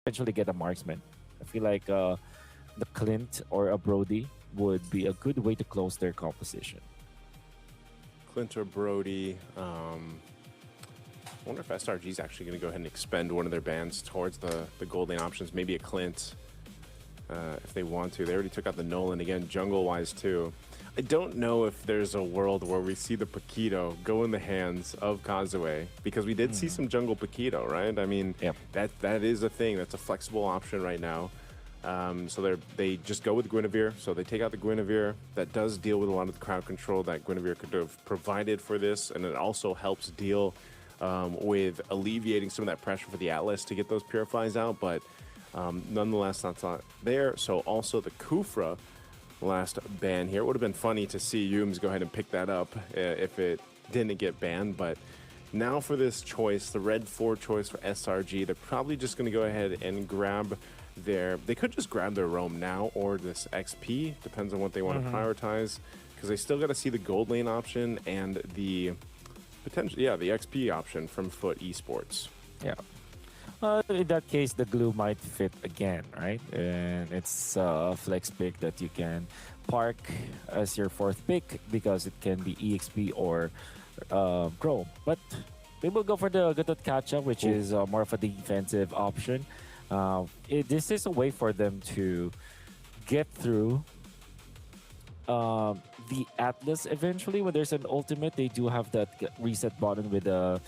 eventually get a marksman. I feel like the Clint or a Brody would be a good way to close their composition. Clint or Brody. I wonder if SRG is actually going to go ahead and expend one of their bans towards the gold lane options. Maybe a Clint if they want to. They already took out the Nolan again, jungle-wise too. I don't know if there's a world where we see the Paquito go in the hands of Kazue, because we did see some jungle Paquito, right? I mean, that is a thing. That's a flexible option right now. So they just go with Guinevere. So they take out the Guinevere. That does deal with a lot of the crowd control that Guinevere could have provided for this, and it also helps deal with alleviating some of that pressure for the Atlas to get those Purifies out, but nonetheless, that's not there. So also the Kufra last ban here. It would have been funny to see Yums go ahead and pick that up if it didn't get banned, but now for this choice, the red 4 choice for SRG, they're probably just going to go ahead and grab they could just grab their roam now or this XP, depends on what they want to prioritize, because they still got to see the gold lane option and the potential, the XP option from FUT Esports. Yeah. In that case, the glue might fit again, right? And it's a flex pick that you can park as your 4th pick because it can be EXP or Chrome. But they will go for the Gatot Kacha, which is more of a defensive option. This is a way for them to get through the Atlas eventually. When there's an ultimate, they do have that reset button with the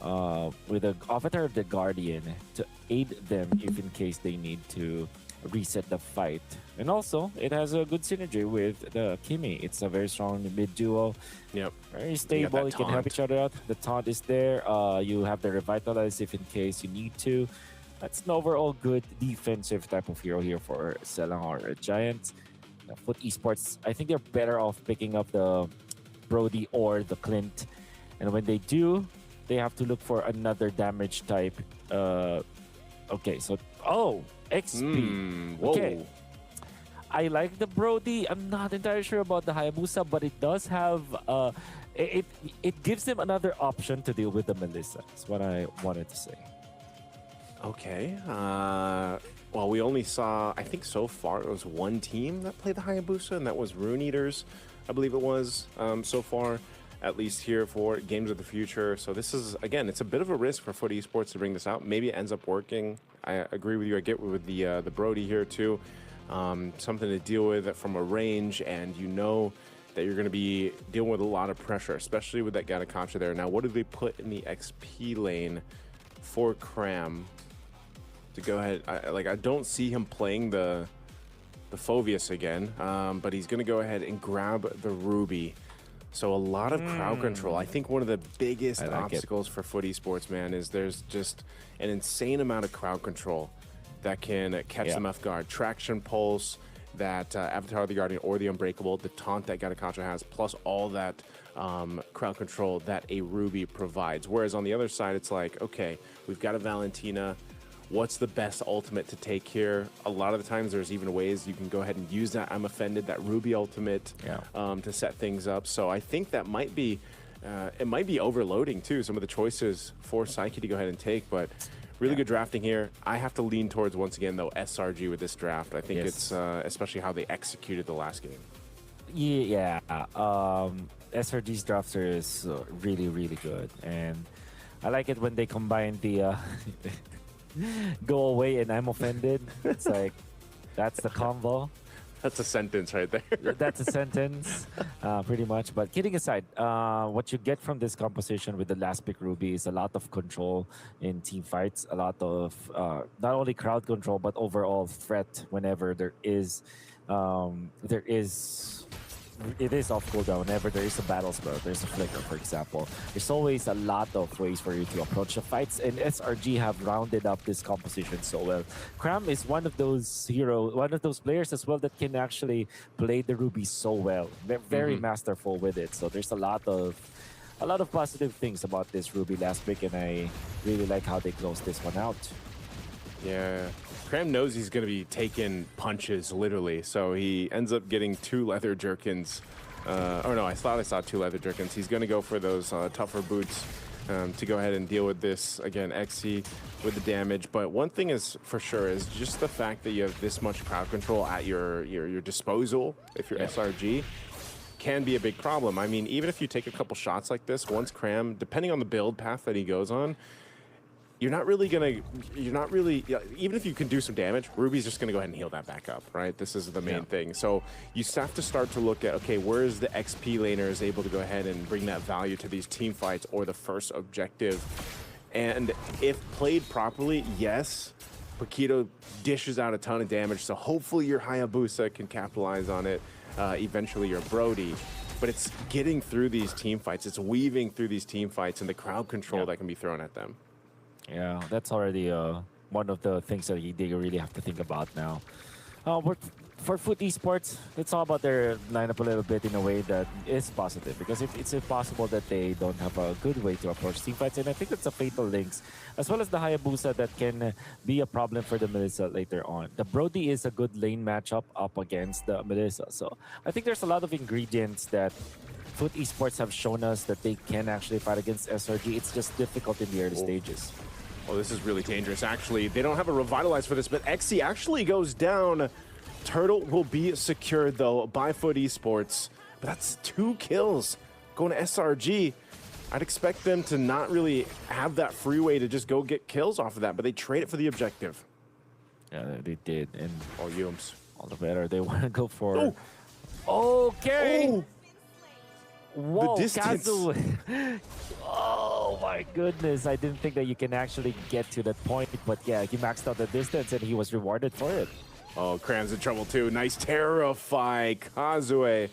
Avatar of the Guardian to aid them if in case they need to reset the fight. And also, it has a good synergy with the Kimi. It's a very strong mid duo. Yep. Very stable. You can help each other out. The taunt is there. You have the Revitalize if in case you need to. That's an overall good defensive type of hero here for Selangor Red Giants. FUT Esports, I think they're better off picking up the Brody or the Clint. And when they do, they have to look for another damage type. Okay, so XP. Whoa. Okay, I like the Brody. I'm not entirely sure about the Hayabusa, but it does have it gives them another option to deal with the Melissa. That's what I wanted to say. Okay. Well, we only saw, I think so far, it was one team that played the Hayabusa, and that was Rune Eaters, I believe it was, so far, at least here for Games of the Future. So this is, again, it's a bit of a risk for FUT Esports to bring this out. Maybe it ends up working. I agree with you. I get with the Brody here, too. Something to deal with from a range, and you know that you're going to be dealing with a lot of pressure, especially with that Gatakacha there. Now, what do they put in the XP lane for Cram? To go ahead, I don't see him playing the Phoveus again, but he's going to go ahead and grab the Ruby. So a lot of crowd control. I think one of the biggest obstacles for FUT Esports, man, is there's just an insane amount of crowd control that can catch them off guard. Traction Pulse, that Avatar of the Guardian or the Unbreakable, the taunt that Gatakacha has, plus all that crowd control that a Ruby provides. Whereas on the other side, it's like, okay, we've got a Valentina. What's the best ultimate to take here? A lot of the times there's even ways you can go ahead and use that I'm Offended, that Ruby ultimate to set things up. So I think that might be, it might be overloading too, some of the choices for Psyche to go ahead and take, but really good drafting here. I have to lean towards, once again, though, SRG with this draft. I think it's, especially how they executed the last game. Yeah, SRG's drafter is really, really good. And I like it when they combine the... go away and I'm offended. It's like, that's the combo. That's a sentence right there. That's a sentence, pretty much. But kidding aside, what you get from this composition with the last pick Ruby is a lot of control in team fights, a lot of not only crowd control, but overall threat whenever it is off cooldown. Whenever there is a battle spell, there's a flicker, for example. There's always a lot of ways for you to approach the fights, and SRG have rounded up this composition so well. Cram is one of those players as well that can actually play the Ruby so well. They're very masterful with it. So there's a lot of positive things about this Ruby last pick, and I really like how they closed this one out. Yeah. Cram knows he's going to be taking punches, literally, so he ends up getting 2 leather jerkins. Oh no, I thought I saw 2 leather jerkins. He's going to go for those tougher boots to go ahead and deal with this. Again, XC with the damage. But one thing is for sure is just the fact that you have this much crowd control at your disposal if you're SRG can be a big problem. I mean, even if you take a couple shots like this, once Cram, depending on the build path that he goes on, you're not really, even if you can do some damage, Ruby's just gonna go ahead and heal that back up, right? This is the main thing. So you have to start to look at, okay, where is the XP laner is able to go ahead and bring that value to these team fights or the first objective. And if played properly, yes, Paquito dishes out a ton of damage, so hopefully your Hayabusa can capitalize on it, eventually your Brody. But it's getting through these team fights, it's weaving through these team fights and the crowd control that can be thrown at them. Yeah, that's already one of the things that they really have to think about now. For FUT Esports, it's all about their lineup a little bit in a way that is positive, because it's impossible that they don't have a good way to approach teamfights, and I think it's a fatal links, as well as the Hayabusa that can be a problem for the Melissa later on. The Brody is a good lane matchup up against the Melissa, so I think there's a lot of ingredients that FUT Esports have shown us that they can actually fight against SRG. It's just difficult in the early stages. Oh, this is really dangerous, actually. They don't have a Revitalize for this, but XC actually goes down. Turtle will be secured, though, by FUT Esports. But that's 2 kills going to SRG. I'd expect them to not really have that freeway to just go get kills off of that, but they trade it for the objective. Yeah, they did. And all Yums. All the better. They want to go for... Oh! Okay! Oh. Whoa, the distance. Oh my goodness. I didn't think that you can actually get to that point, but yeah, he maxed out the distance and he was rewarded for it. Oh, Cram's in trouble too. Nice Terrify. Kazue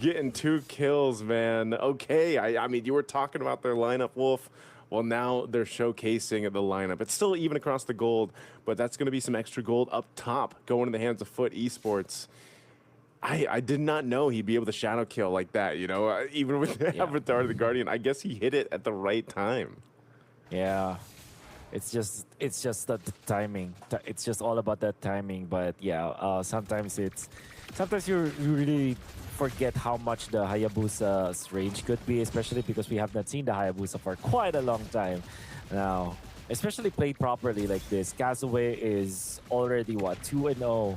getting 2 kills, man. Okay, I mean, you were talking about their lineup, Wolf. Well, now they're showcasing the lineup. It's still even across the gold, but that's going to be some extra gold up top going in the hands of FUT Esports. I did not know he'd be able to shadow kill like that, you know, even with the Avatar of the Guardian. I guess he hit it at the right time. Yeah, it's just the timing. It's just all about that timing. But yeah, sometimes you really forget how much the Hayabusa's range could be, especially because we have not seen the Hayabusa for quite a long time now. Especially played properly like this. Kazue is already, what, 2-0.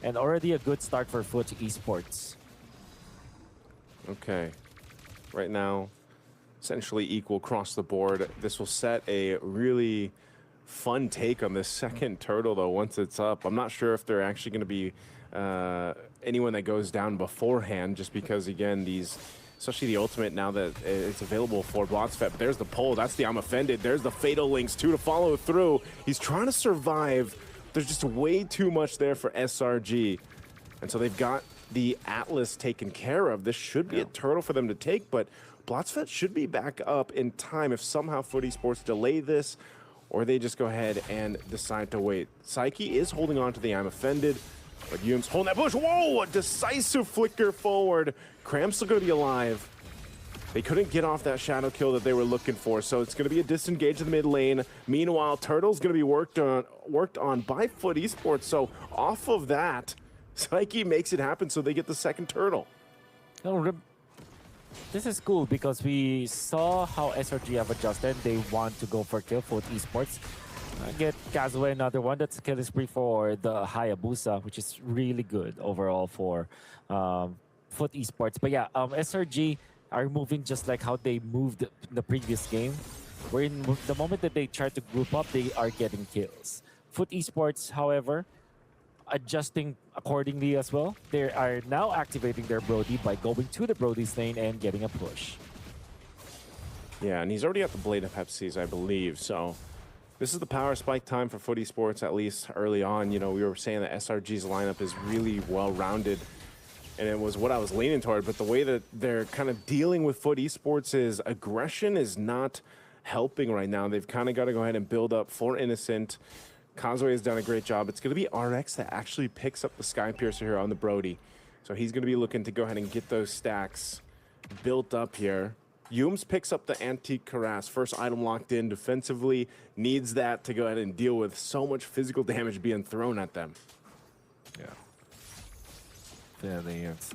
And already a good start for FUT Esports. Okay. Right now, essentially equal across the board. This will set a really fun take on the second turtle, though, once it's up. I'm not sure if they're actually going to be anyone that goes down beforehand, just because, again, these... especially the ultimate now that it's available for Blotsfet. But there's the pull. That's the I'm offended. There's the Fatal Links, too, to follow through. He's trying to survive. There's just way too much there for SRG. And so they've got the Atlas taken care of. This should be a turtle for them to take, but Blotsfet should be back up in time if somehow FUT Esports delay this, or they just go ahead and decide to wait. Psyche is holding on to the I'm offended, but Yum's holding that bush. Whoa, a decisive flicker forward. Cram's still going to be alive. They couldn't get off that shadow kill that they were looking for, so it's going to be a disengage in the mid lane. Meanwhile, Turtle's going to be worked on by FUT Esports, so off of that, Psyche makes it happen, so they get the second turtle. Oh, this is cool because we saw how SRG have adjusted. They want to go for kill for FUT Esports. Get Kazue another one. That's a kill spree for the Hayabusa, which is really good overall for FUT Esports. But yeah, SRG are moving just like how they moved in the previous game, where in the moment that they try to group up, they are getting kills. FUT Esports, however, adjusting accordingly as well. They are now activating their Brody by going to the Brody's lane and getting a push. Yeah, and he's already got the Blade of Pepsis, I believe, so this is the power spike time for FUT Esports, at least early on. You know, we were saying that SRG's lineup is really well-rounded, and it was what I was leaning toward, but the way that they're kind of dealing with FUT Esports is aggression is not helping right now. They've kind of got to go ahead and build up for Innocent. Kazue has done a great job. It's going to be RX that actually picks up the Sky Piercer here on the Brody. So he's going to be looking to go ahead and get those stacks built up here. Yums picks up the Antique Cuirass. First item locked in defensively. Needs that to go ahead and deal with so much physical damage being thrown at them. Yeah. Yeah, it's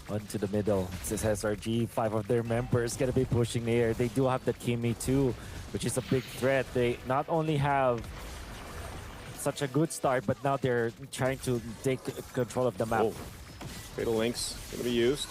onto the middle. This SRG, 5 of their members gonna be pushing there. They do have the Kimi too, which is a big threat. They not only have such a good start, but now they're trying to take control of the map. Oh. Fatal Links gonna be used.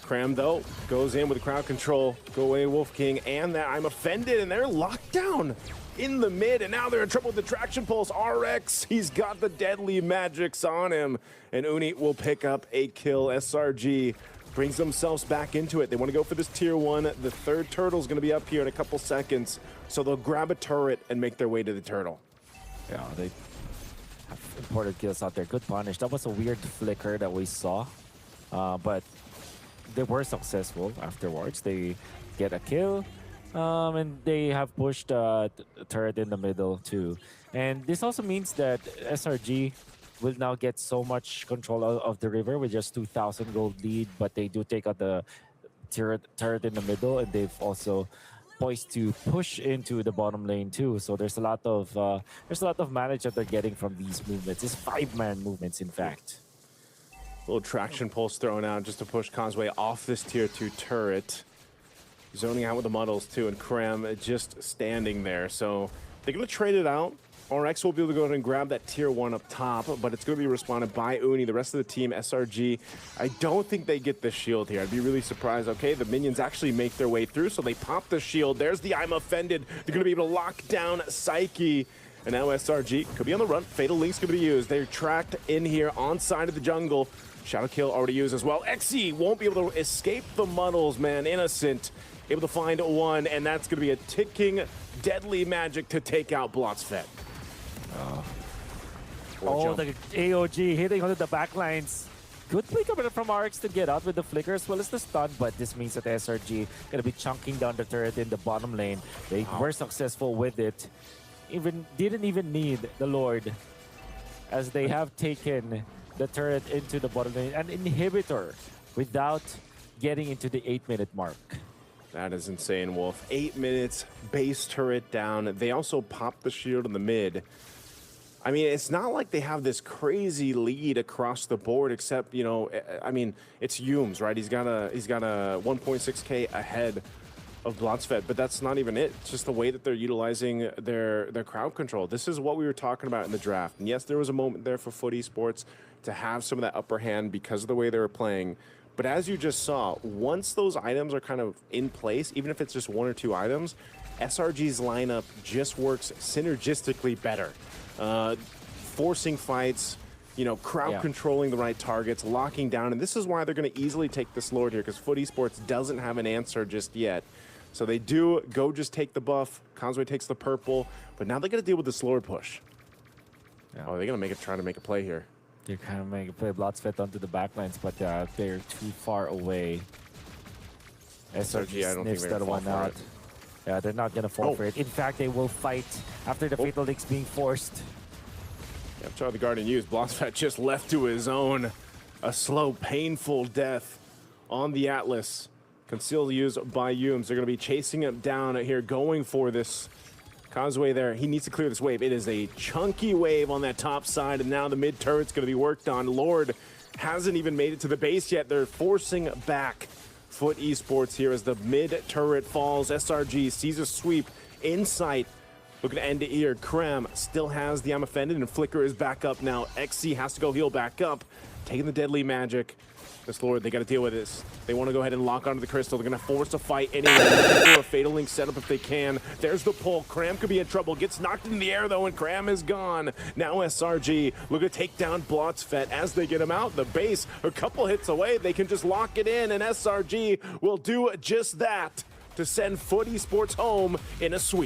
Cram though goes in with crowd control. Go away, Wolf King, and that I'm offended, and they're locked down in the mid, and now they're in trouble with the traction pulse. RX, he's got the deadly magics on him, and Uni will pick up a kill. SRG brings themselves back into it. They want to go for this tier 1. The third turtle's going to be up here in a couple seconds, so they'll grab a turret and make their way to the turtle. Yeah, they have important kills out there. Good punish. That was a weird flicker that we saw, but they were successful afterwards. They get a kill. And they have pushed a turret in the middle too. And this also means that SRG will now get so much control of the river with just 2,000 gold lead, but they do take out the turret in the middle, and they've also poised to push into the bottom lane too. So there's a lot of manage that they're getting from these movements. It's 5-man movements, in fact. Little traction pulse thrown out just to push Causeway off this tier 2 turret. Zoning out with the muddles too, and Krem just standing there. So they're going to trade it out. RX will be able to go ahead and grab that tier 1 up top, but it's going to be responded by Uni. The rest of the team, SRG, I don't think they get the shield here. I'd be really surprised. Okay, the minions actually make their way through, so they pop the shield. There's the I'm offended. They're going to be able to lock down Psyche. And now SRG could be on the run. Fatal Link's going to be used. They're tracked in here on side of the jungle. Shadow Kill already used as well. Xe won't be able to escape the muddles, man. Innocent. Able to find one, and that's going to be a ticking deadly magic to take out Blotsfet. Oh, the AOG hitting onto the backlines. Good play coming from RX to get out with the flicker as well as the stun, but this means that SRG going to be chunking down the turret in the bottom lane. They were successful with it. Didn't even need the Lord, as they have taken the turret into the bottom lane, an inhibitor, without getting into the 8-minute mark. That is insane, Wolf. 8 minutes, base turret down. They also popped the shield in the mid. I mean, it's not like they have this crazy lead across the board, except, you know, I mean, it's Humes, right? He's got a 1.6K ahead of Blotsfet, but that's not even it. It's just the way that they're utilizing their crowd control. This is what we were talking about in the draft. And yes, there was a moment there for FUT Esports to have some of that upper hand because of the way they were playing. But as you just saw, once those items are kind of in place, even if it's just 1 or 2 items, SRG's lineup just works synergistically better. Forcing fights, you know, crowd controlling the right targets, locking down. And this is why they're going to easily take this Lord here, because FUT Esports doesn't have an answer just yet. So they do go just take the buff. Causeway takes the purple. But now they got to deal with this Lord push. Yeah. Oh, they're going to try to make a play here. They're kind of making play Blotsfet onto the backlines, but they're too far away. SRG sniffs that one out. Yeah, they're not going to fall for it. In fact, they will fight after the Fatal Links being forced. Yeah, Charlie the Guardian used. Blotsfet just left to his own. A slow, painful death on the Atlas. Concealed used by Humes. They're going to be chasing him down here, going for this Causeway there. He needs to clear this wave. It is a chunky wave on that top side, and now the mid turret's going to be worked on. Lord hasn't even made it to the base yet. They're forcing back FUT Esports here as the mid turret falls. SRG sees a sweep in sight. Looking to end to ear. Krem still has the I'm offended, and Flicker is back up now. Xe has to go heal back up. Taking the deadly magic. This Lord, they got to deal with this. They want to go ahead and lock onto the crystal. They're going to force a fight anyway. Do a Fatal Link setup if they can. There's the pull. Cram could be in trouble. Gets knocked in the air, though, and Cram is gone. Now SRG looking to take down Blotsfet as they get him out. The base, a couple hits away. They can just lock it in, and SRG will do just that to send FUT Esports home in a sweep.